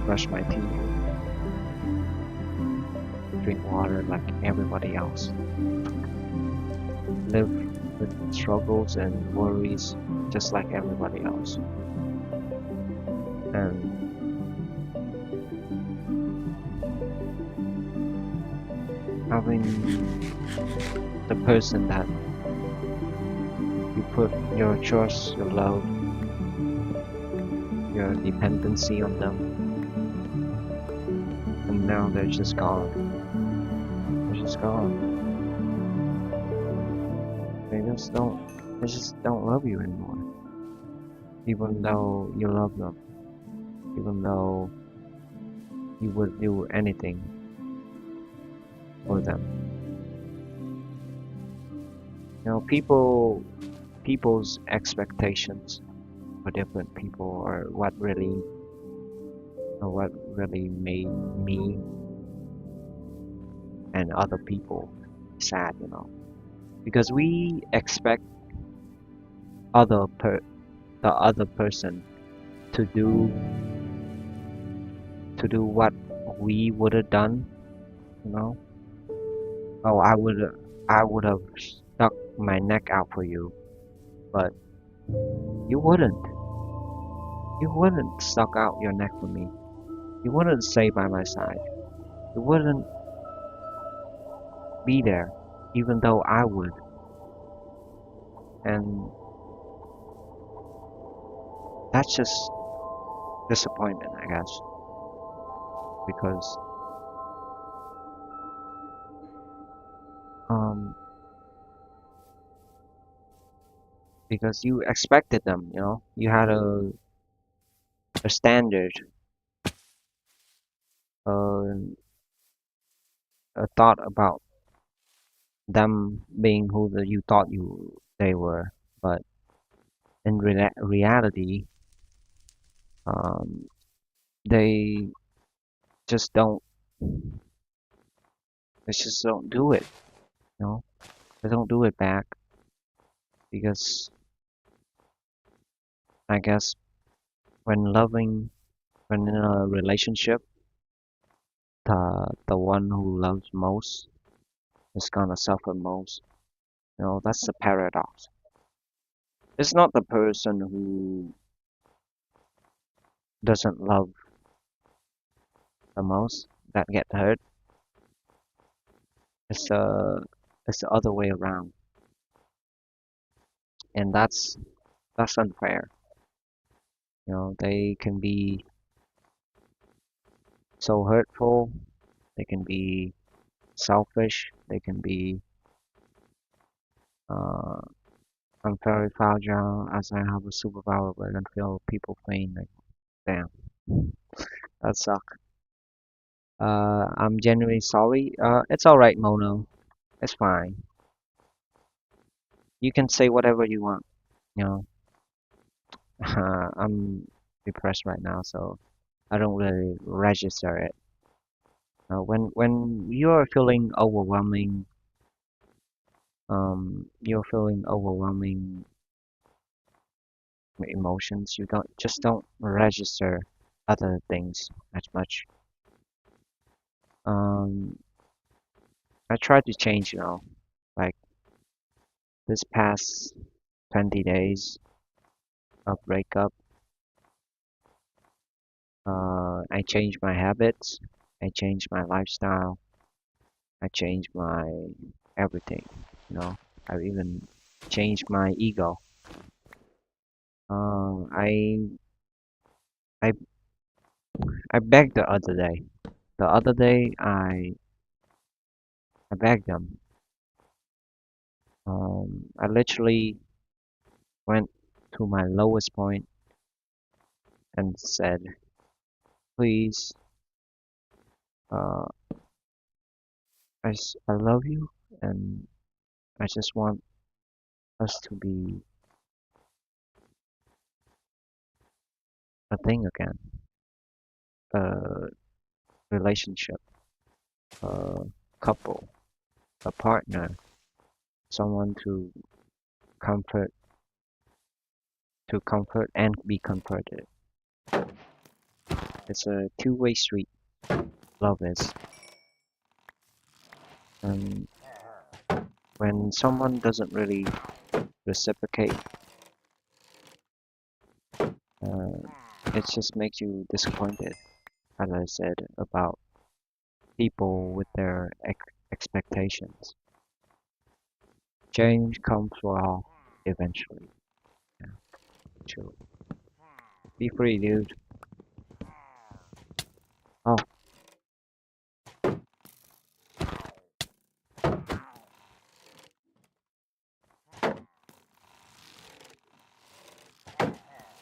brush my teeth, drink water like everybody else, live with struggles and worries just like everybody else. And having the person that you put your trust, your love, your dependency on them, and now they're just gone. They're just gone. They just don't love you anymore. Even though you love them, even though you would do anything for them. You know, people's expectations for different people or what really made me and other people sad, you know. Because we expect other per the other person to do what we would have done, you know. Oh, I would have stuck my neck out for you, but you wouldn't. You wouldn't stuck out your neck for me. You wouldn't stay by my side. You wouldn't be there, even though I would. And that's just disappointment, I guess, because um because you expected them, you know. You had a standard, uh, a thought about them being who you thought they were, but in reality, um, they just don't. They just don't do it. You know, they don't do it back because I guess when when in a relationship, the one who loves most is gonna suffer most. You know, that's the paradox. It's not the person who doesn't love the most that get hurt. It's it's the other way around, and that's unfair. You know, they can be so hurtful. They can be selfish. They can be uh, I'm very fragile as I have a superpower, but I can feel people pain. Like, damn, that suck. I'm genuinely sorry. It's all right, Mono. It's fine. You can say whatever you want. You know, I'm depressed right now, so I don't really register it. When you're feeling overwhelming, you're feeling overwhelming emotions, you don't register other things as much. Um, I try to change, you know, like this past 20 days of breakup, I changed my habits. I changed my lifestyle. I changed my everything. You know, I even changed my ego. Uh, I I I begged the other day. The other day, I begged them. I literally went to my lowest point and said, "Please, uh, I love you, and I just want us to be a thing again, a relationship, a couple, a partner, someone comfort, to comfort and be comforted. It's a two-way street. Love is, and when someone doesn't really reciprocate, uh, it just makes you disappointed. As I said about people with their expectations. Change comes for all eventually. Yeah, true. Be free, dude. Oh,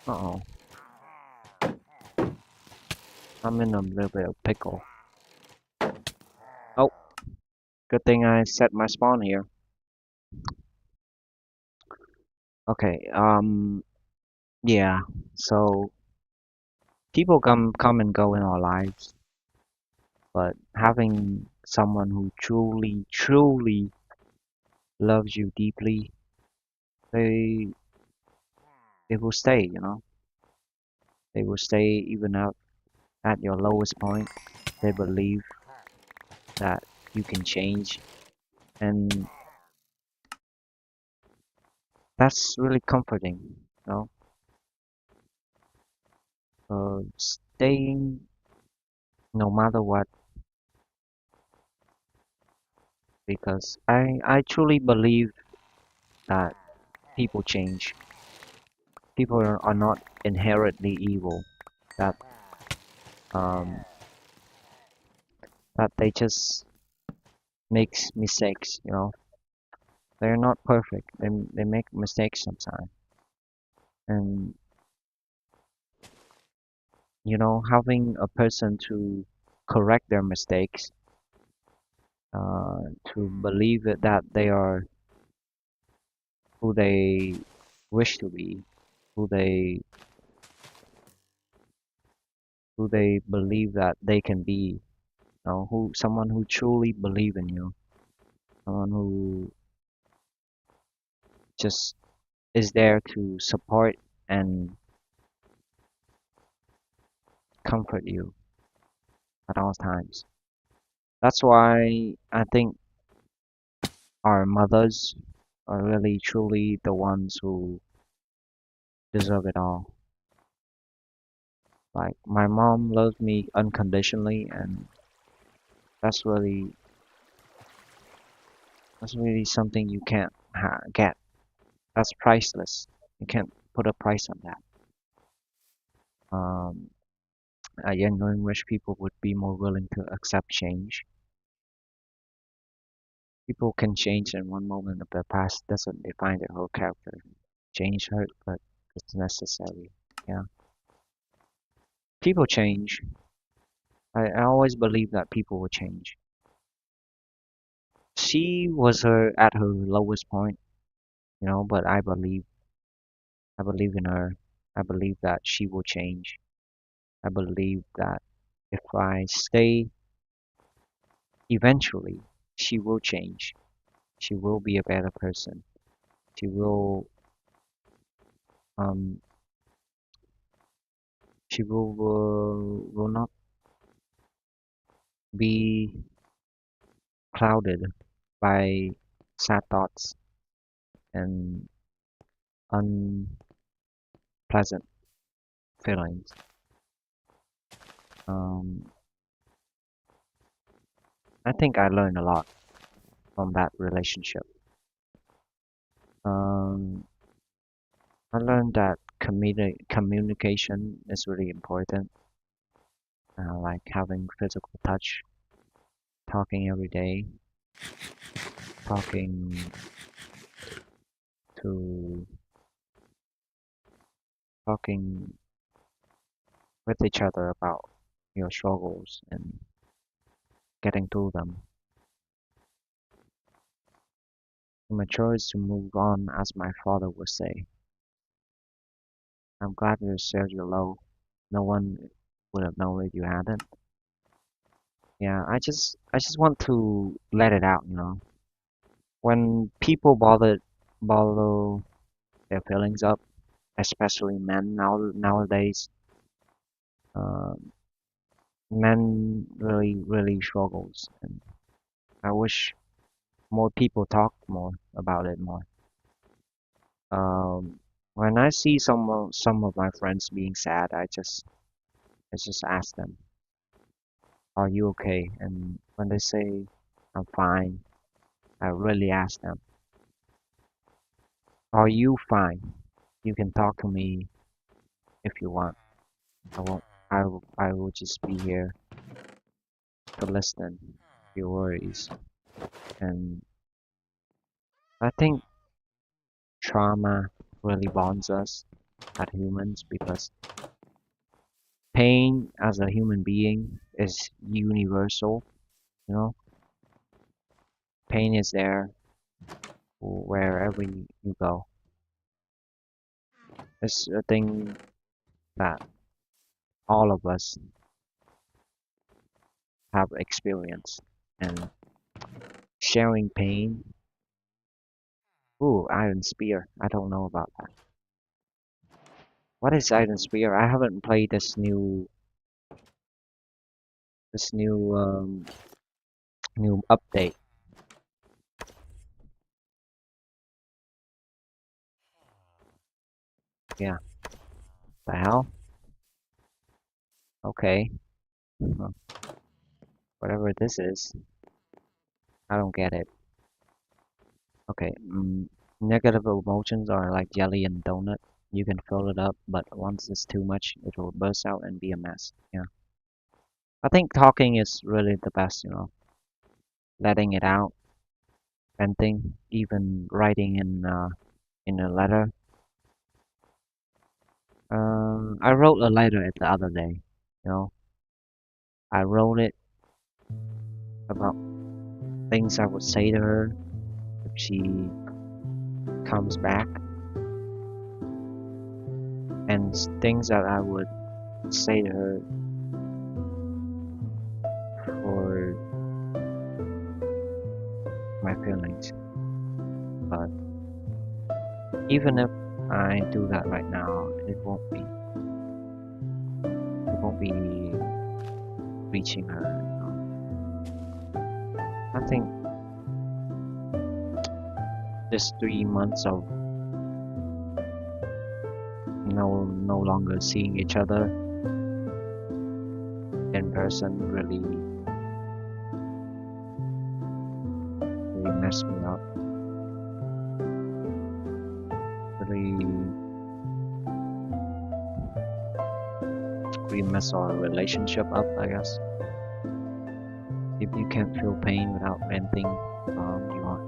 uh-oh. I'm in a little bit of pickle. Oh, good thing I set my spawn here. Okay, yeah. So people come and go in our lives, but having someone who truly loves you deeply, they they will stay, you know. They will stay even out at your lowest point. They believe that you can change, and that's really comforting, you know. Staying no matter what, because I truly believe that people change. People are not inherently evil. That um that they just makes mistakes. You know, they're not perfect. They make mistakes sometimes, and you know, having a person to correct their mistakes, to believe that they are who they wish to be, who they who they believe that they can be, you know, who someone who truly believe in you, someone who just is there to support and comfort you at all times. That's why I think our mothers are really truly the ones who deserve it all. Like my mom loves me unconditionally, and that's really that's really something you can't get. That's priceless. You can't put a price on that. Um, I genuinely wish people would be more willing to accept change. People can change in one moment of their past doesn't define their whole character. Change hurt, but it's necessary. Yeah. People change. I always believe that people will change. She was her at her lowest point, you know, but I believe in her. I believe that she will change. I believe that if I stay, eventually she will change. She will be a better person. She um will not be clouded by sad thoughts and unpleasant feelings. Um, I think I learned a lot from that relationship. Um, I learned that communication is really important, like having physical touch, talking every day, talking to talking with each other about your struggles and getting through them. Mature is to move on, as my father would say. I'm glad you shared your low. No one would have known if you hadn't. Yeah, I just want to let it out, you know. When people bottle their feelings up, especially men nowadays, uh, men really struggles, and I wish more people talk more about it more. When I see some of my friends being sad, I just ask them, "Are you okay?" And when they say, "I'm fine," I really ask them, "Are you fine? You can talk to me if you want. I won't. I will just be here to listen to your worries." And I think trauma really bonds us as humans because pain as a human being is universal. You know, pain is there wherever you go. It's a thing that all of us have experienced. And sharing pain. Ooh, Iron Spear. I don't know about that. What is Iron Spear? I haven't played this new update. Yeah. The hell? Okay. Well, whatever this is, I don't get it. Okay. Negative emotions are like jelly and donut. You can fill it up, but once it's too much, it will burst out and be a mess. Yeah. I think talking is really the best, you know, letting it out, venting, even writing in a letter. I wrote a letter the other day. You know, I wrote it about things I would say to her if she comes back, and things that I would say to her for my feelings. But even if I do that right now, it won't be reaching her. I think this 3 months of no longer seeing each other in person really messed me up. Really we mess our relationship up, I guess. If you can't feel pain without venting, you are human.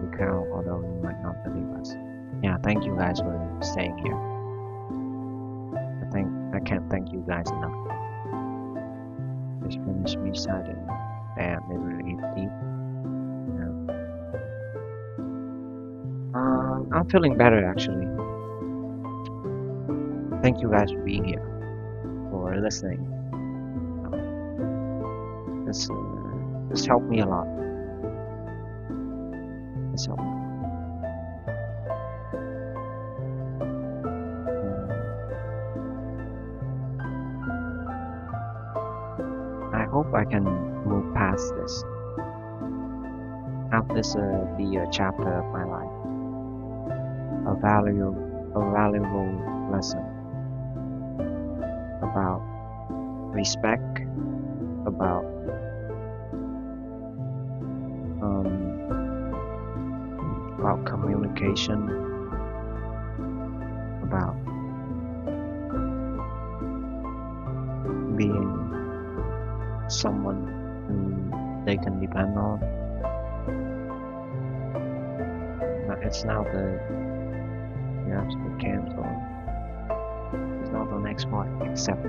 You can, although you might not believe us. Yeah, thank you guys for staying here. I can't thank you guys enough. Just finished me silent. Damn, it really hit deep. Yeah. I'm feeling better actually. Thank you guys for being here, for listening. This helped me a lot. This helped me. I hope I can move past this. Have this be a chapter of my life, a valuable lesson about respect, about communication, about being someone who they can depend on. It's now the you have to cancel. It's not the next part, except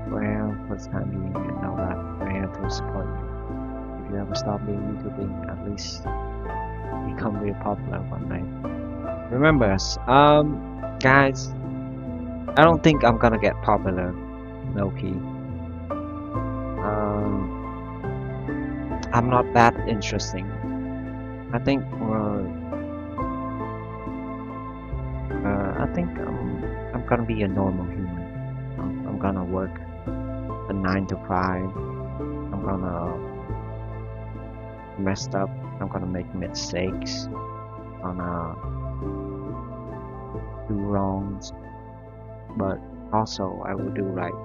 well, for the time being, you know that we're here to support you. If you ever stop being YouTubing, at least become real popular one day. Remember us, guys. I don't think I'm gonna get popular, low key. I'm not that interesting. I think I'm gonna be a normal human. I'm gonna work a 9 to 5. I'm gonna mess up. I'm gonna make mistakes. I'm gonna do wrongs, but also I will do right.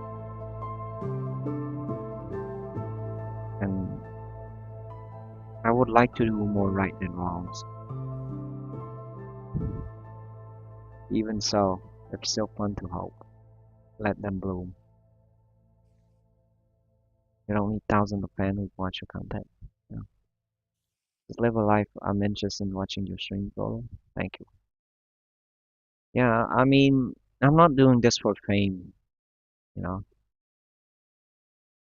And I would like to do more right than wrongs. Even so, it's still fun to hope. Let them bloom. You don't need thousands of fans who watch your content. You know? Just live a life I'm interested in watching your stream, bro. Thank you. Yeah, I mean, I'm not doing this for fame, you know,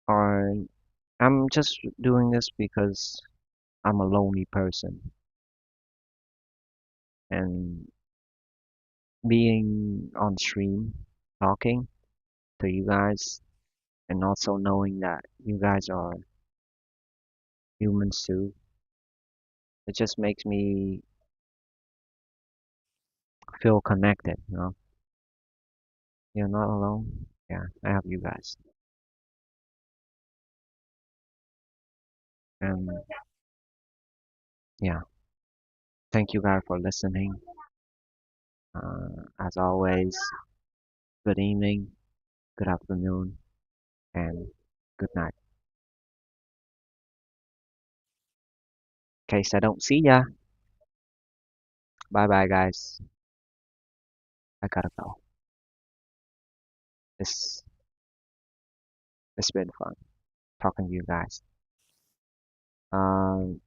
or I'm just doing this because I'm a lonely person, and being on stream, talking to you guys, and also knowing that you guys are humans too, it just makes me feel connected, you know. You're not alone. Yeah, I have you guys. And yeah, thank you guys for listening. As always, good evening, good afternoon, and good night. In case I don't see ya, bye bye, guys. I gotta go. This it's been fun talking to you guys.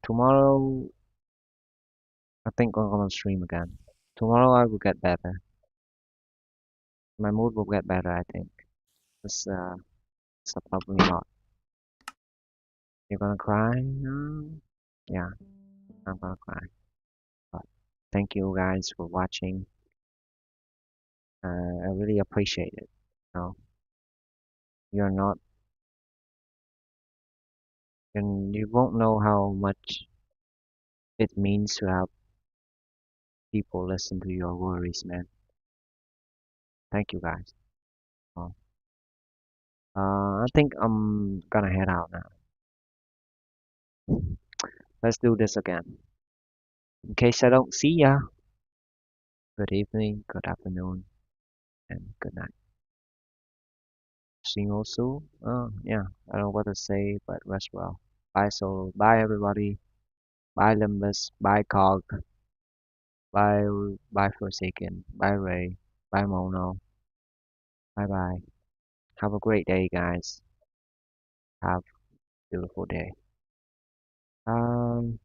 Tomorrow I think I'm gonna stream again. Tomorrow I will get better. My mood will get better, I think. It's probably not. You're gonna cry? Yeah, I'm gonna cry. But thank you guys for watching. I really appreciate it. You know, you're not, and you won't know how much it means to have people listen to your worries, man. Thank you guys. Uh, I think I'm gonna head out now. Let's do this again. In case I don't see ya, good evening, good afternoon, and good night. See you soon. Yeah, I don't know what to say, but rest well. Bye, Soul. Bye, everybody. Bye, Limbus. Bye, Cog. Bye, bye, Forsaken. Bye, Ray. Bye, Mono. Bye, bye. Have a great day, guys. Have a beautiful day. Um.